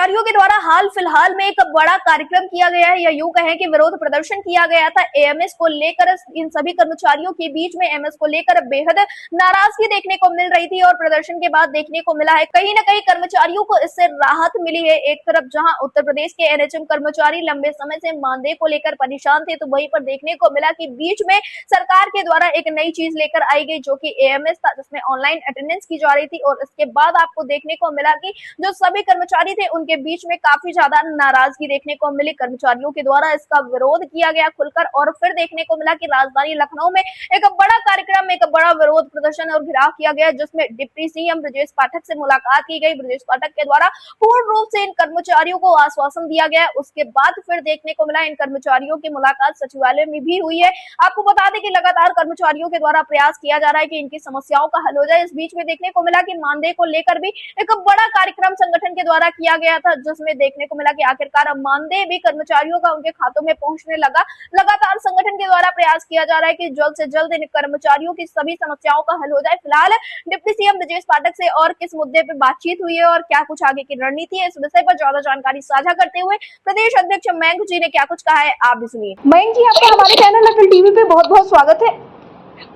कर्मचारियों के द्वारा हाल फिलहाल में एक बड़ा कार्यक्रम किया गया है, या यूं कहें कि विरोध प्रदर्शन किया गया था एएमएस को लेकर। इन सभी कर्मचारियों के बीच में एएमएस को लेकर बेहद नाराजगी देखने को मिल रही थी और प्रदर्शन के बाद देखने को मिला है कहीं न कहीं कर्मचारियों को इससे राहत मिली है। एक तरफ जहां उत्तर प्रदेश के एनएचएम कर्मचारी लंबे समय से मानदेय को लेकर परेशान थे, तो वहीं पर देखने को मिला कि बीच में सरकार के द्वारा एक नई चीज लेकर आई गई, जो कि एएमएस था, जिसमें ऑनलाइन अटेंडेंस की जा रही थी। और इसके बाद आपको देखने को मिला कि जो सभी कर्मचारी थे उनके बीच में काफी ज्यादा नाराजगी देखने को मिली। कर्मचारियों के द्वारा इसका विरोध किया गया खुलकर, और फिर देखने को मिला कि राजधानी लखनऊ में एक बड़ा कार्यक्रम, एक बड़ा विरोध प्रदर्शन और घेराव किया गया, जिसमें डिप्टी सीएम ब्रजेश पाठक से मुलाकात की गई। ब्रजेश पाठक के द्वारा पूर्ण रूप से इन कर्मचारियों को आश्वासन दिया गया। उसके बाद फिर देखने को मिला इन कर्मचारियों की मुलाकात सचिवालय में भी हुई है। आपको बता दें कि लगातार कर्मचारियों के द्वारा प्रयास किया जा रहा है कि इनकी समस्याओं का हल हो जाए। इस बीच में देखने को मिला कि मानदेय को लेकर भी एक बड़ा कार्यक्रम संगठन के द्वारा किया गया था, जिसमें देखने को मिला कि आखिरकार मानदेय भी कर्मचारियों का उनके खातों में पहुंचने लगा। लगातार संगठन के द्वारा प्रयास किया जा रहा है कि जल्द से जल्द इन कर्मचारियों की सभी समस्याओं का हल हो जाए। फिलहाल डिप्टी सीएम ब्रजेश पाठक से और किस मुद्दे पर बातचीत हुई है और क्या कुछ आगे की रणनीति है, इस विषय पर ज्यादा जानकारी साझा करते हुए प्रदेश अध्यक्ष मयंक जी ने क्या कुछ कहा है, आप भी सुनिए। मयंक जी, आपका हमारे चैनल एफएल टीवी पे बहुत बहुत स्वागत है।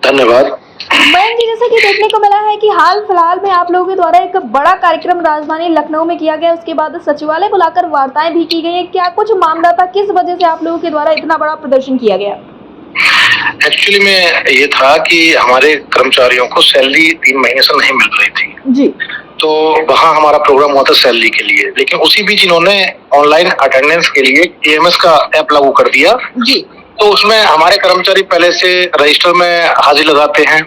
धन्यवाद। मयंक जी, जैसा कि देखने को मिला है कि हाल फिलहाल में आप लोगों के द्वारा एक बड़ा कार्यक्रम राजधानी लखनऊ में किया गया, उसके बाद सचिवालय बुलाकर वार्ताएं भी की गई है। क्या कुछ मामला था, किस वजह से आप लोगों के द्वारा इतना बड़ा प्रदर्शन किया गया? एक्चुअली में ये था कि हमारे कर्मचारियों को सैलरी 3 महीने से नहीं मिल रही थी जी। तो वहाँ हमारा प्रोग्राम हुआ था सैलरी के लिए, लेकिन उसी बीच इन्होंने ऑनलाइन अटेंडेंस के लिए एएमएस का ऐप लागू कर दिया जी। तो उसमें हमारे कर्मचारी पहले से रजिस्टर में हाजिरी लगाते हैं,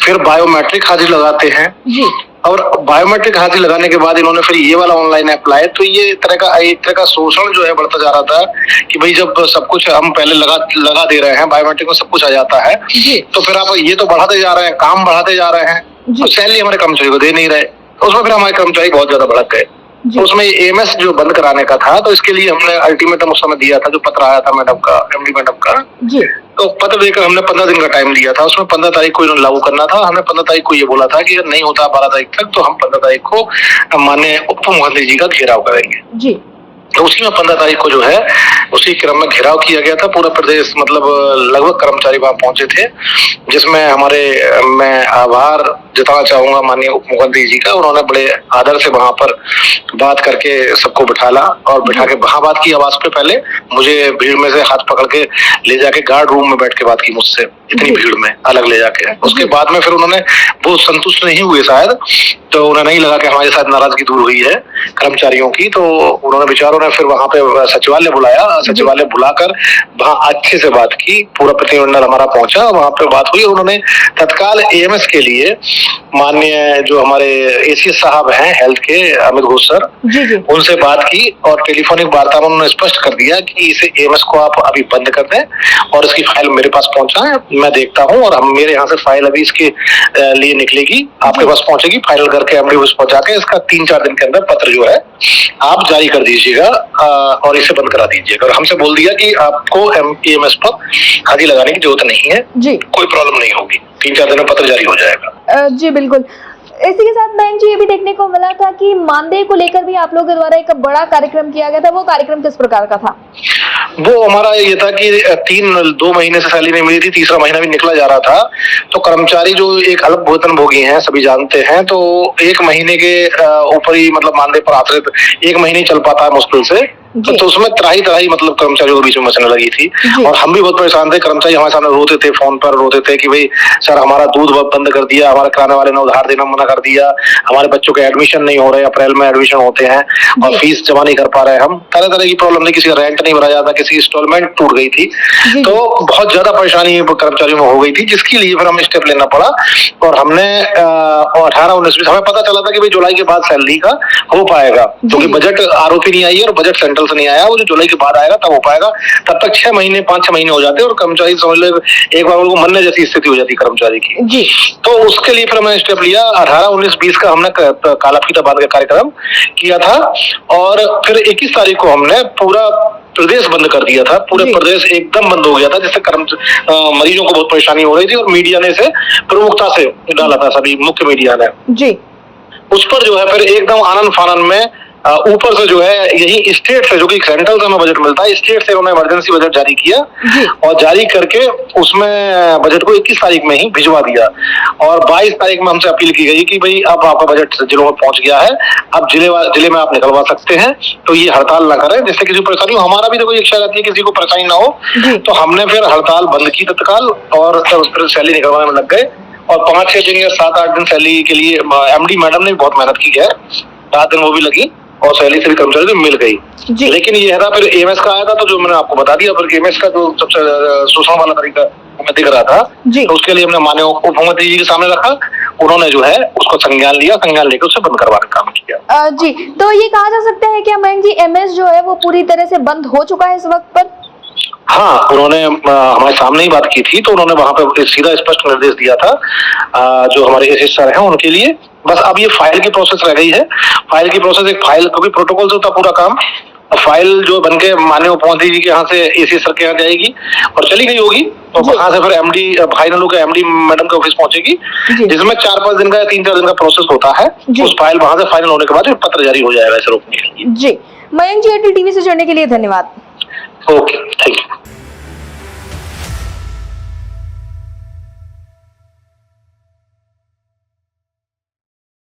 फिर बायोमेट्रिक हाजिरी लगाते हैं जी। और बायोमेट्रिक हाजिरी लगाने के बाद इन्होंने फिर ये वाला ऑनलाइन ऐप लाए। तो ये एक तरह का शोषण जो है बढ़ता जा रहा था कि भाई जब सब कुछ हम पहले लगा दे रहे हैं, बायोमेट्रिक में सब कुछ आ जाता है जी। तो फिर आप ये तो बढ़ाते जा रहे हैं, काम बढ़ाते जा रहे हैं, तो सैलरी हमारे कर्मचारी को दे नहीं रहे। उसमें फिर हमारे कर्मचारी बहुत ज्यादा भड़क गए। तो उसमें एएमएस जो बंद कराने का था, तो इसके लिए हमने अल्टीमेटम उस समय दिया था, जो पत्र आया था मैडम का, एमडी मैडम का जी। तो पत्र देकर हमने 15 दिन का टाइम दिया था। उसमें 15 तारीख को इन्होंने लागू करना था। हमने 15 तारीख को ये बोला था कि अगर नहीं होता 12 तारीख तक, तो हम 15 तारीख को माननीय उप मुख्यमंत्री जी का घेराव करेंगे जी। तो उसी में 15 तारीख को जो है उसी क्रम में घेराव किया गया था। पूरा प्रदेश मतलब लगभग कर्मचारी वहां पहुंचे थे, जिसमें मैं आभार जताना चाहूंगा माननीय उप मुख्यमंत्री जी का। उन्होंने बड़े आदर से वहां पर बात करके सबको बिठा के वहां बात की। आवाज पे पहले मुझे भीड़ में से हाथ पकड़ के ले जाके गार्ड रूम में बैठ के बात की मुझसे, इतनी भीड़ में अलग ले जाके। उसके बाद में फिर उन्होंने वो संतुष्ट नहीं हुए शायद, तो उन्हें नहीं लगा कि हमारे साथ नाराजगी दूर हुई है कर्मचारियों की। तो उन्होंने विचारों ने फिर वहां पे सचिवालय बुलाया। सचिवालय बुलाकर वहां अच्छे से बात की, पूरा प्रतिनिधिमंडल हमारा पहुंचा, वहां पे बात हुई। उन्होंने तत्काल एएमएस के लिए माननीय जो हमारे एसीएस साहब हैं हेल्थ के, अमित घोष सर, उनसे बात की और टेलीफोनिक वार्ता में उन्होंने स्पष्ट कर दिया कि इसे एएमएस को आप अभी बंद कर दें और इसकी फाइल मेरे पास पहुंचाएं, मैं देखता हूं। और हम मेरे यहाँ से फाइल अभी इसके लिए निकलेगी, आपके पास पहुंचेगी, फाइल करके एमडी ऑफिस पहुंचा के इसका 3-4 दिन के अंदर पत्र जो है आप जारी कर दीजिएगा और इसे बंद करा दीजिएगा। और हमसे बोल दिया कि आपको एएमएस पर हाजिरी लगाने की जरूरत नहीं है जी, कोई प्रॉब्लम नहीं होगी, 3-4 दिन में पत्र जारी हो जाएगा जी। बिल्कुल। इसी के साथ मयंक जी, ये भी देखने को मिला था कि मानदेय को लेकर भी आप लोगों के द्वारा एक बड़ा कार्यक्रम किया गया था। वो कार्यक्रम किस प्रकार का था? वो हमारा ये था कि 2 महीने से सैलरी नहीं मिली थी, तीसरा महीना भी निकला जा रहा था। तो कर्मचारी जो एक अलग वेतन भोगी हैं, सभी जानते हैं, तो 1 महीने के ऊपर ही मतलब मानदेय पर आश्रित 1 महीने ही चल पाता है मुश्किल से। तो उसमें त्राही मतलब कर्मचारियों के बीच में मचने लगी थी और हम भी बहुत परेशान थे। कर्मचारी हमारे सामने रोते थे, फोन पर रोते थे कि भाई सर हमारा दूध बंद कर दिया, हमारे किराने वाले ने उधार देना मना कर दिया, हमारे बच्चों के एडमिशन नहीं हो रहे, अप्रैल में एडमिशन होते हैं और फीस जमा नहीं कर पा रहे हम। तरह तरह की प्रॉब्लम थी, किसी का रेंट नहीं भरा जाता, किसी की इंस्टॉलमेंट टूट गई थी। तो बहुत ज्यादा परेशानी कर्मचारियों में हो गई थी, जिसके लिए फिर हमें स्टेप लेना पड़ा। और हमने 18-19 हमें पता चला था कि भाई जुलाई के बाद सैलरी का हो पाएगा, क्योंकि बजट आरओपी नहीं आई है और बजट सेंट्रल से नहीं आया, वो जो जुलाई के बाद आएगा तब हो पाएगा। तब तक 5-6 महीने हो जाते और कर्मचारी समझ लो एक बार उनको मरने जैसी स्थिति हो जाती कर्मचारी की जी। तो उसके लिए फिर हमने स्टेप लिया। 18-19-20 का हमने काला फीता बांध के कार्यक्रम किया था और फिर 21 तारीख को हमने पूरा प्रदेश बंद कर दिया था। पूरे प्रदेश एकदम बंद हो गया था, जिससे मरीजों को बहुत परेशानी हो रही थी और मीडिया ने इसे प्रमुखता से डाला था, सभी मुख्य मीडिया ने जी। उस पर जो है फिर एकदम आनंद फानन में ऊपर से जो है यही स्टेट से, जो कि सेंट्रल से हमें बजट मिलता है, स्टेट से उन्होंने इमरजेंसी बजट जारी किया और जारी करके उसमें बजट को 21 तारीख में ही भिजवा दिया और 22 तारीख में हमसे अपील की गई कि भाई अब आपका बजट जिलों में पहुंच गया है, अब जिले में आप निकलवा सकते हैं, तो ये हड़ताल ना करें जिससे किसी को परेशानी हो। हमारा भी देखो इच्छा रहती है किसी को परेशानी ना हो, तो हमने फिर हड़ताल बंद की तत्काल और फिर सैलरी निकलवाने में लग गए और 5-6 दिन या 7-8 दिन सैलरी के लिए एमडी मैडम ने बहुत मेहनत की है, 7 दिन वो भी लगी और सैलरी से भी कर्मचारी भी मिल गई। लेकिन ये था फिर एएमएस का आया था, तो जो मैंने आपको बता दिया, फिर एएमएस का जो सबसे शोषण वाला तरीका हमें दिख रहा था, तो उसके लिए हमने माननीय उप मुख्यमंत्री जी के सामने रखा, उन्होंने जो है उसको संज्ञान लिया, संज्ञान लेकर उसे बंद करवाने का काम किया। जी, तो ये कहा जा सकता है कि मयंक जी एमएस जो है वो पूरी तरह से बंद हो चुका है इस वक्त पर? हाँ, उन्होंने हमारे सामने ही बात की थी, तो उन्होंने वहां पर सीधा स्पष्ट निर्देश दिया था जो हमारे एसएस सर हैं उनके लिए। बस अब ये फाइल की प्रोसेस रह गई है, फाइल की प्रोसेस, एक फाइल क्योंकि प्रोटोकॉल से होता पूरा काम, फाइल जो बनके माननीय मुख्यमंत्री जी के यहाँ से एसएस सर के यहाँ जाएगी और चली गई होगी, तो वहां से फिर एमडी फाइनल होकर एमडी मैडम के ऑफिस पहुंचेगी, जिसमें 4-5 दिन का या 3-4 दिन का प्रोसेस होता है। उस फाइल वहां से फाइनल होने के बाद पत्र जारी हो जाएगा इसे रोकने के लिए। जी, मयंक जी एटी टीवी से जुड़ने के लिए धन्यवाद। Okay, thank you.